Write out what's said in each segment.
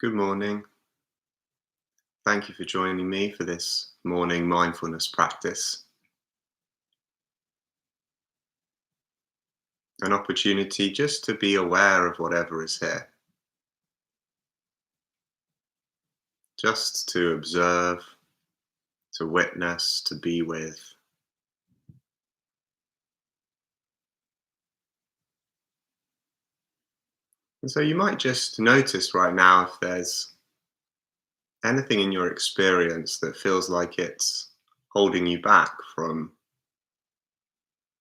Good morning. Thank you for joining me for this morning mindfulness practice. An opportunity just to be aware of whatever is here, just to observe, to witness, to be with. And so you might just notice right now if there's anything in your experience that feels like it's holding you back from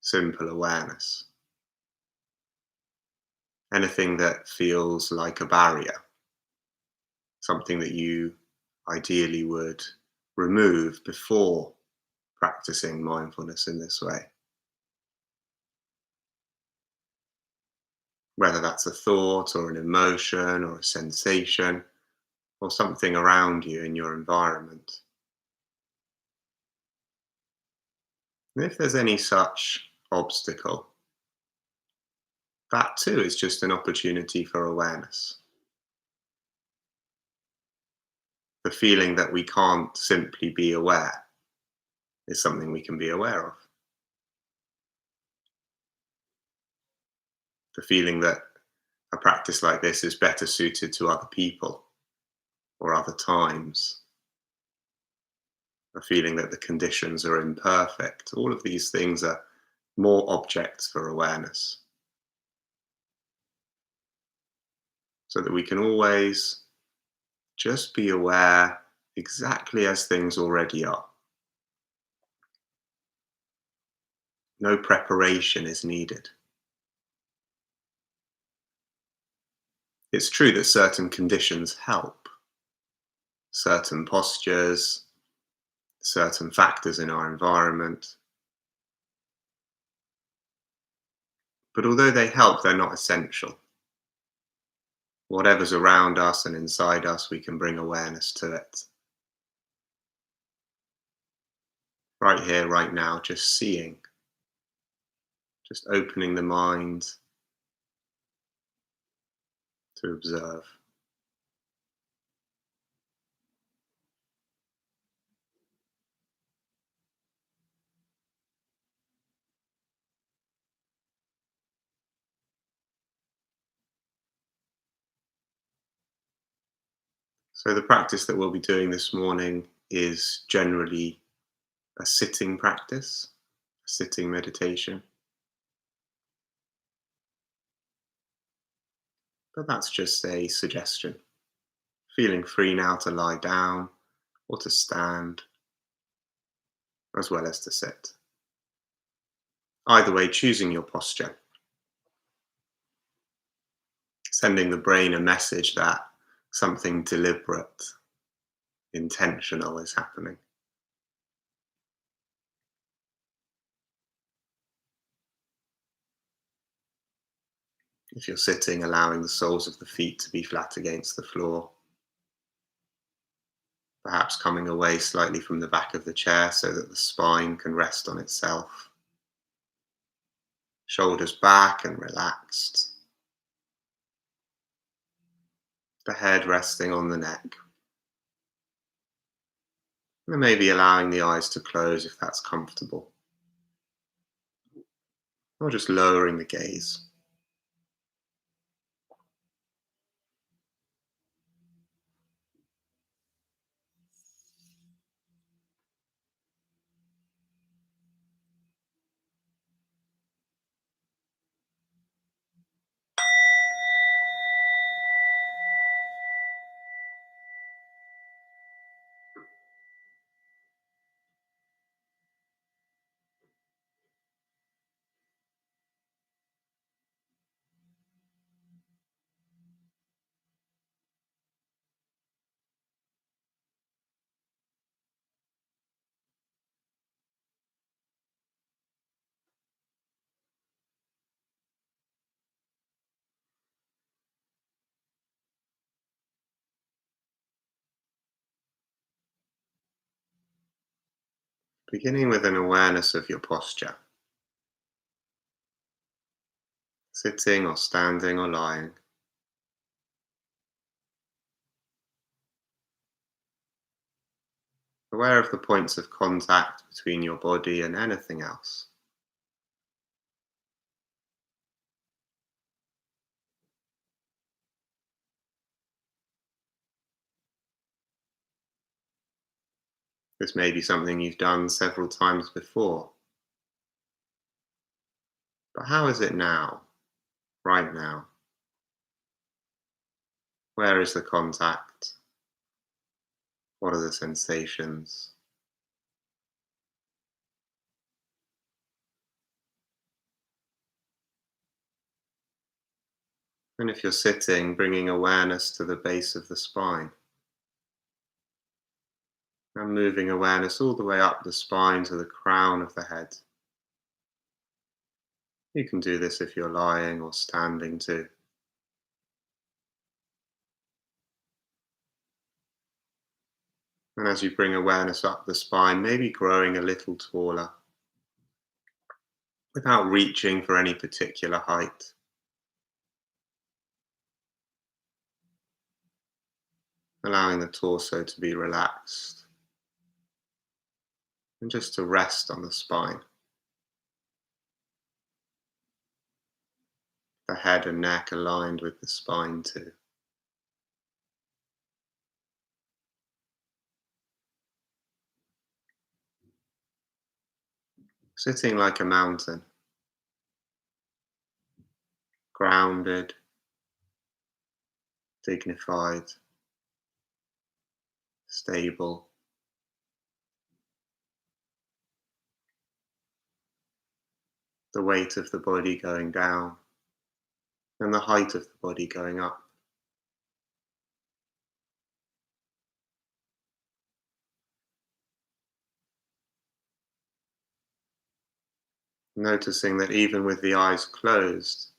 simple awareness. Anything that feels like a barrier, something that you ideally would remove before practicing mindfulness in this way. Whether that's a thought or an emotion or a sensation or something around you in your environment. And if there's any such obstacle, that too is just an opportunity for awareness. The feeling that we can't simply be aware is something we can be aware of. The feeling that a practice like this is better suited to other people or other times. A feeling that the conditions are imperfect. All of these things are more objects for awareness. So that we can always just be aware exactly as things already are. No preparation is needed. It's true that certain conditions help, certain postures, certain factors in our environment. But although they help, they're not essential. Whatever's around us and inside us, we can bring awareness to it. Right here, right now, just seeing, just opening the mind to observe. So the practice that we'll be doing this morning is generally a sitting practice, a sitting meditation. But that's just a suggestion. Feeling free now to lie down or to stand, as well as to sit. Either way, choosing your posture, sending the brain a message that something deliberate, intentional is happening. If you're sitting, allowing the soles of the feet to be flat against the floor, perhaps coming away slightly from the back of the chair so that the spine can rest on itself. Shoulders back and relaxed. The head resting on the neck. And maybe allowing the eyes to close if that's comfortable. Or just lowering the gaze. Beginning with an awareness of your posture. Sitting or standing or lying. aware of the points of contact between your body and anything else. This may be something you've done several times before, but how is it now, right now? Where is the contact? What are the sensations? And if you're sitting, bringing awareness to the base of the spine and moving awareness all the way up the spine to the crown of the head. You can do this if you're lying or standing too. And as you bring awareness up the spine, maybe growing a little taller without reaching for any particular height. Allowing the torso to be relaxed and just to rest on the spine. The head and neck aligned with the spine too. Sitting like a mountain, grounded, dignified, stable. The weight of the body going down and the height of the body going up. Noticing that even with the eyes closed,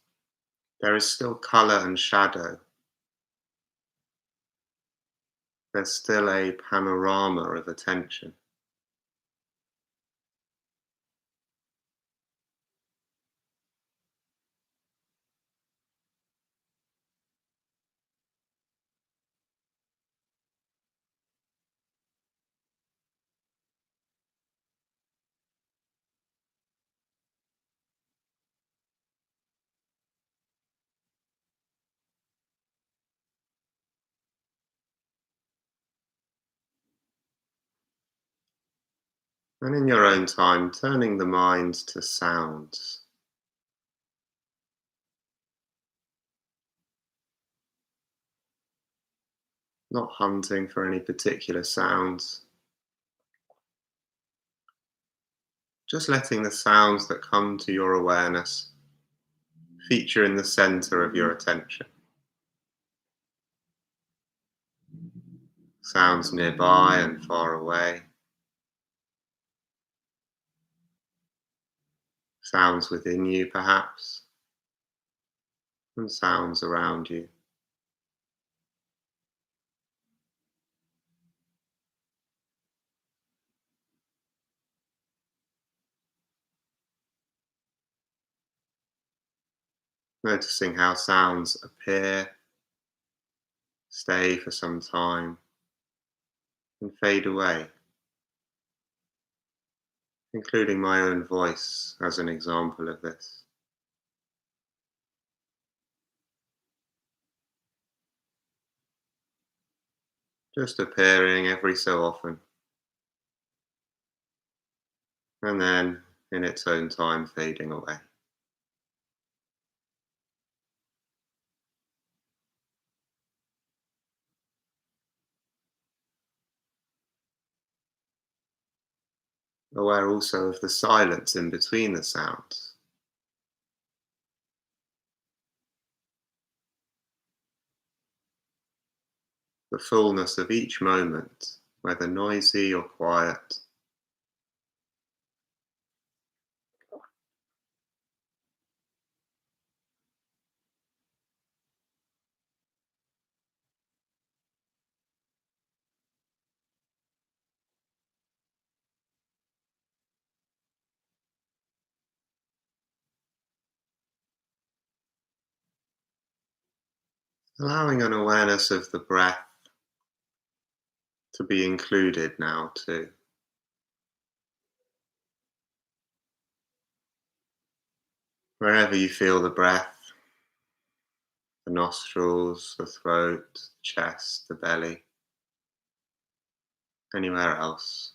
there is still colour and shadow. There's still a panorama of attention. And in your own time, turning the mind to sounds. Not hunting for any particular sounds, just letting the sounds that come to your awareness feature in the center of your attention. Sounds nearby and far away, sounds within you perhaps, and sounds around you. Noticing how sounds appear, stay for some time, and fade away, including my own voice as an example of this. Just appearing every so often, and then in its own time fading away. Aware also of the silence in between the sounds, the fullness of each moment, whether noisy or quiet. Allowing an awareness of the breath to be included now too. Wherever you feel the breath, the nostrils, the throat, the chest, the belly, anywhere else.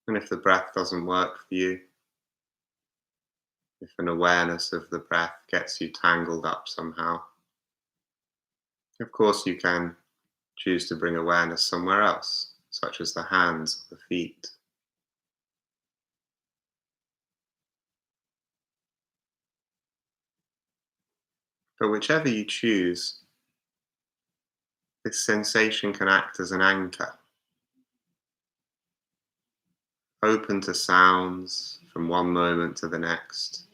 And if the breath doesn't work for you, if an awareness of the breath gets you tangled up somehow, of course you can choose to bring awareness somewhere else, such as the hands or the feet. But whichever you choose, this sensation can act as an anchor, open to sounds from one moment to the next,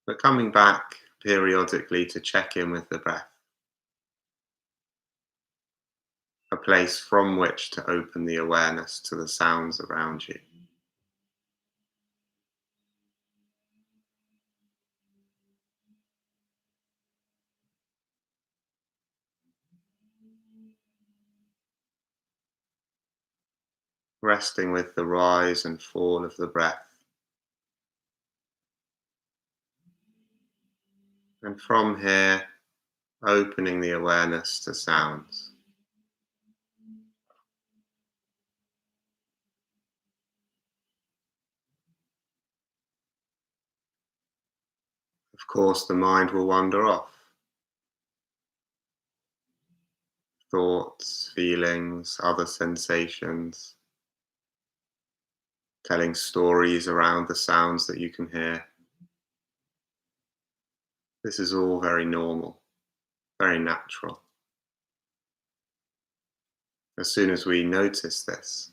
but coming back periodically to check in with the breath, a place from which to open the awareness to the sounds around you. Resting with the rise and fall of the breath, and from here, opening the awareness to sounds. Of course, the mind will wander off. Thoughts, feelings, other sensations, telling stories around the sounds that you can hear. This is all very normal, very natural. As soon as we notice this,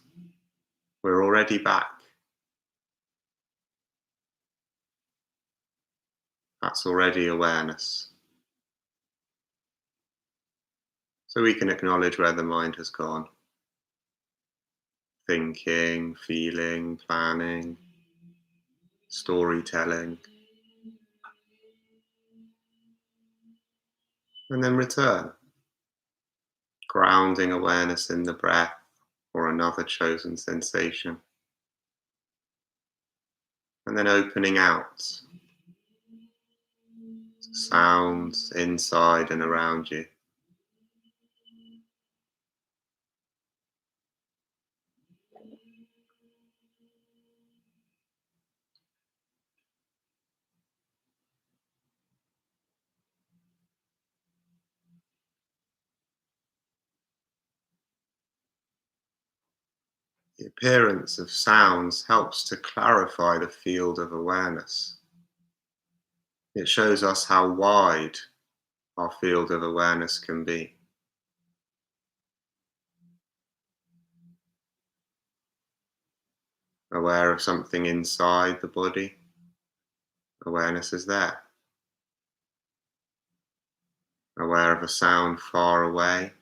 we're already back. That's already awareness. So we can acknowledge where the mind has gone. Thinking, feeling, planning, storytelling, and then return, grounding awareness in the breath or another chosen sensation, and then opening out to sounds inside and around you. The appearance of sounds helps to clarify the field of awareness. It shows us how wide our field of awareness can be. Aware of something inside the body, awareness is there. Aware of a sound far away,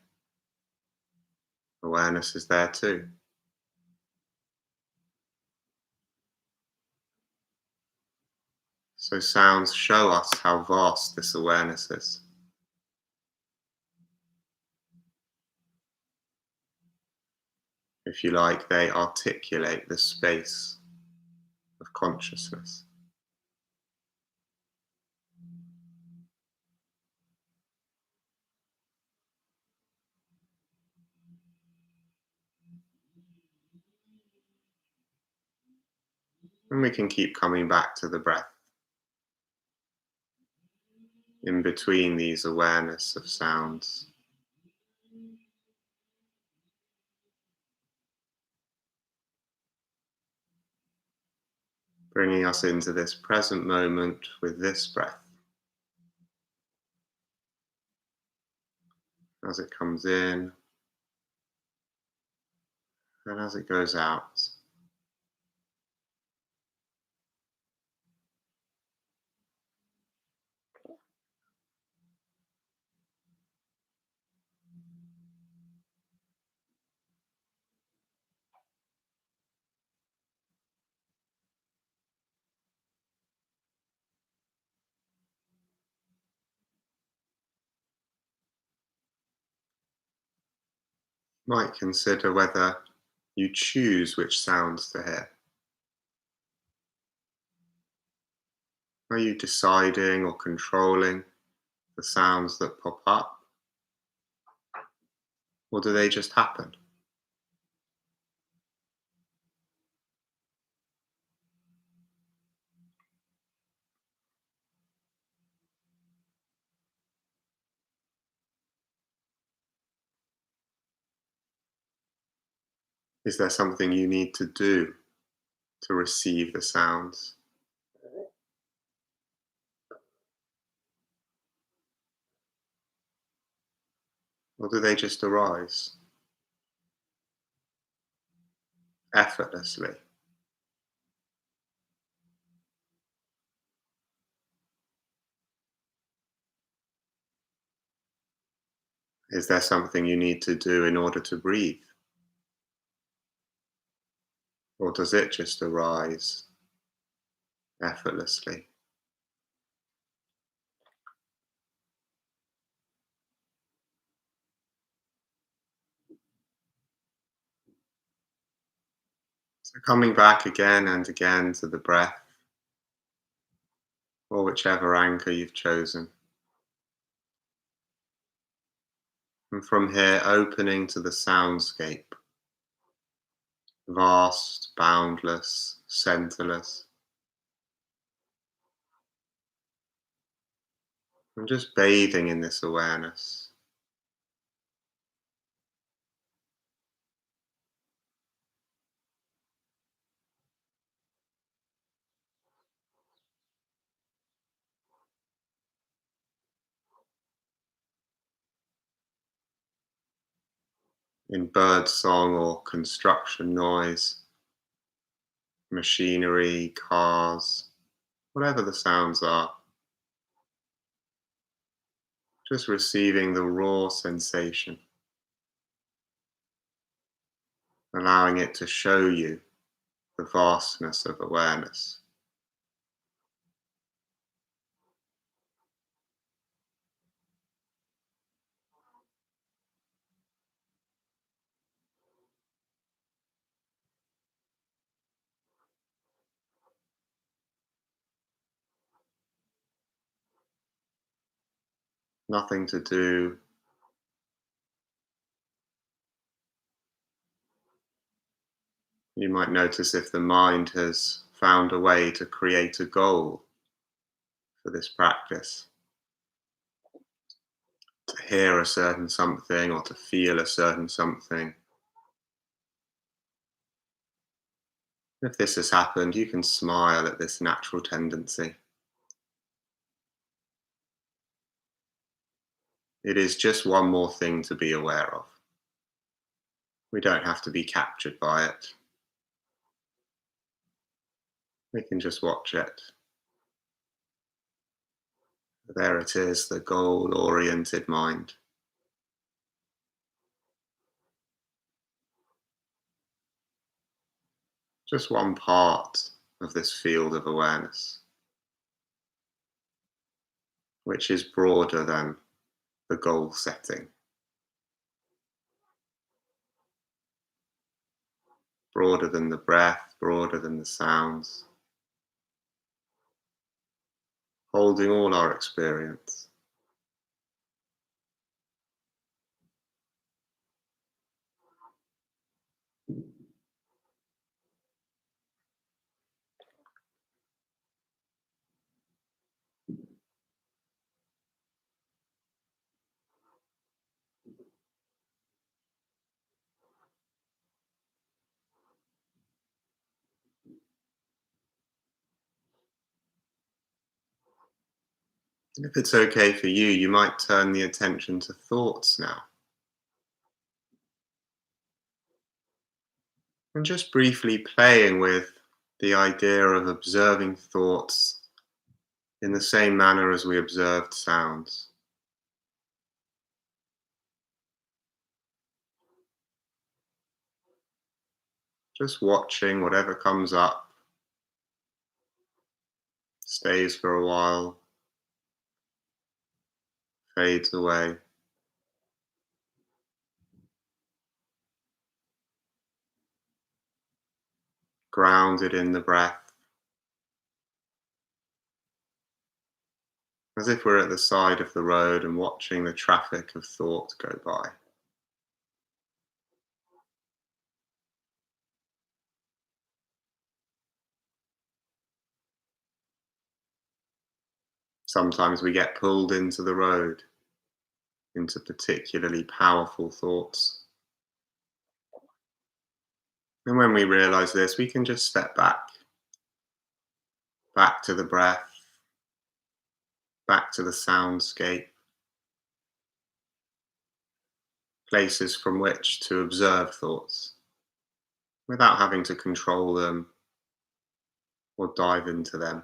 awareness is there too. So sounds show us how vast this awareness is. If you like, they articulate the space of consciousness. And we can keep coming back to the breath in between these awareness of sounds. Bringing us into this present moment with this breath. As it comes in and as it goes out. Might consider whether you choose which sounds to hear. Are you deciding or controlling the sounds that pop up, or do they just happen? Is there something you need to do to receive the sounds, or do they just arise effortlessly? Is there something you need to do in order to breathe, or does it just arise effortlessly? So, coming back again and again to the breath, or whichever anchor you've chosen, and from here opening to the soundscape, vast, boundless, centerless, and just bathing in this awareness. In bird song or construction noise, machinery, cars, whatever the sounds are, just receiving the raw sensation, allowing it to show you the vastness of awareness. Nothing to do. You might notice if the mind has found a way to create a goal for this practice, to hear a certain something or to feel a certain something. If this has happened, you can smile at this natural tendency. It is just one more thing to be aware of. We don't have to be captured by it. We can just watch it. There it is, the goal-oriented mind. Just one part of this field of awareness, which is broader than the goal setting, broader than the breath, broader than the sounds, holding all our experience. If it's okay for you, you might turn the attention to thoughts now. And just briefly playing with the idea of observing thoughts in the same manner as we observed sounds. Just watching whatever comes up, stays for a while, fades away. grounded in the breath, as if we're at the side of the road and watching the traffic of thought go by. Sometimes we get pulled into the road, into particularly powerful thoughts. And when we realize this, we can just step back to the breath, back to the soundscape, places from which to observe thoughts without having to control them or dive into them.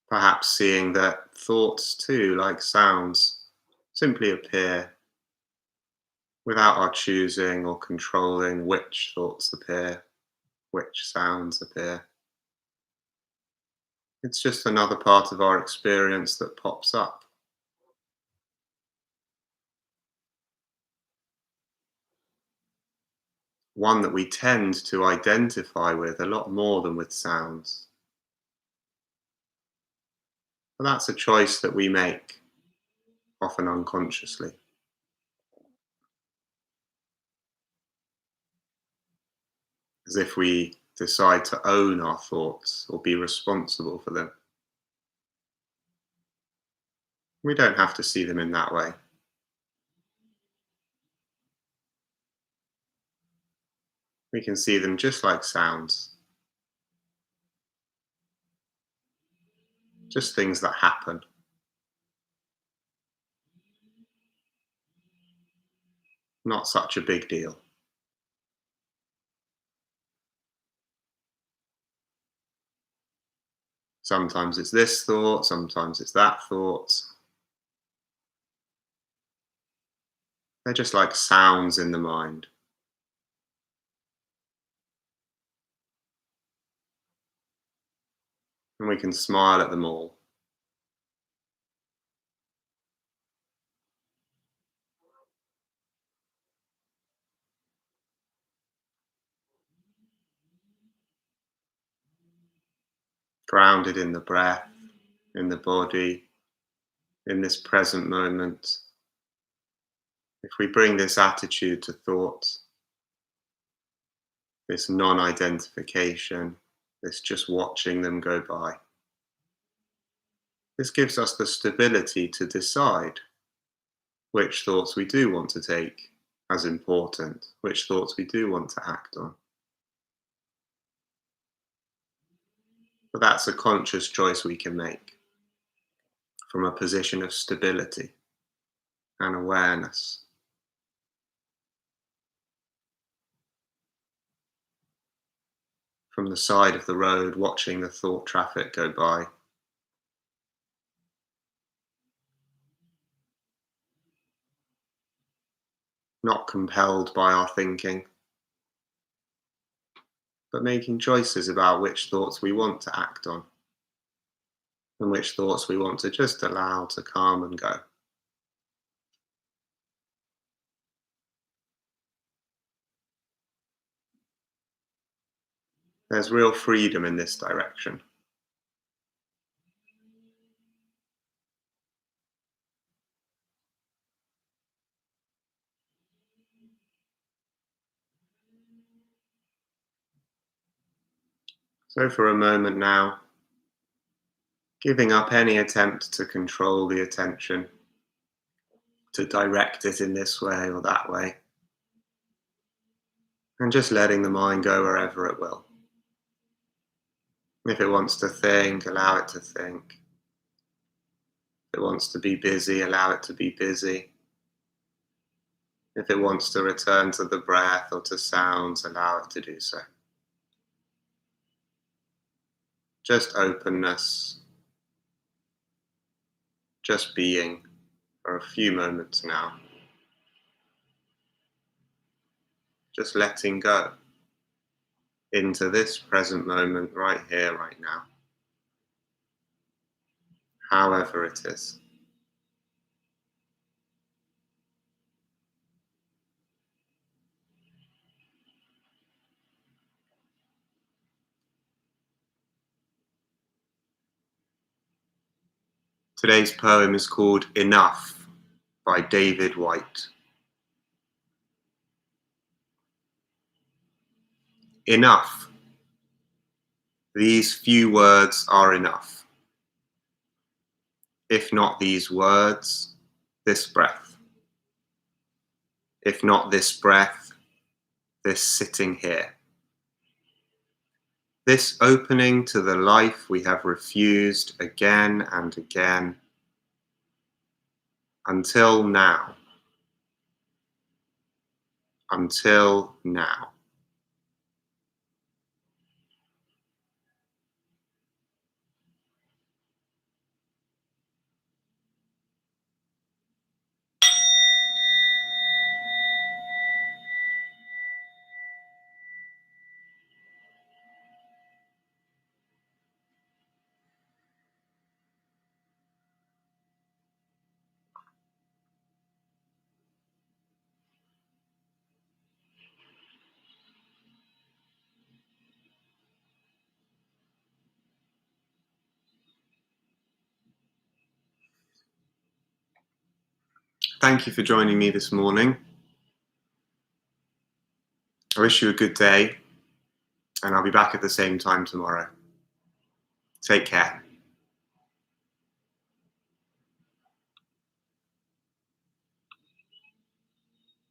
Perhaps seeing that thoughts too, like sounds, simply appear without our choosing or controlling which thoughts appear, which sounds appear. It's just another part of our experience that pops up. One that we tend to identify with a lot more than with sounds. But that's a choice that we make, often unconsciously. As if we decide to own our thoughts or be responsible for them. We don't have to see them in that way. We can see them just like sounds, just things that happen. Not such a big deal. Sometimes it's this thought, sometimes it's that thought. They're just like sounds in the mind. And we can smile at them all. Grounded in the breath, in the body, in this present moment. If we bring this attitude to thought, this non identification, this just watching them go by, this gives us the stability to decide which thoughts we do want to take as important, which thoughts we do want to act on. But that's a conscious choice we can make from a position of stability and awareness. From the side of the road, watching the thought traffic go by. Not compelled by our thinking, but making choices about which thoughts we want to act on and which thoughts we want to just allow to come and go. There's real freedom in this direction. So, for a moment now, giving up any attempt to control the attention, to direct it in this way or that way, and just letting the mind go wherever it will. If it wants to think, allow it to think. If it wants to be busy, allow it to be busy. If it wants to return to the breath or to sounds, allow it to do so. Just openness, just being for a few moments now. Just letting go into this present moment right here, right now. however it is. Today's poem is called Enough by David White. Enough. These few words are enough. If not these words, this breath. If not this breath, this sitting here. This opening to the life we have refused again and again, until now. Until now. Thank you for joining me this morning. I wish you a good day, and I'll be back at the same time tomorrow. Take care.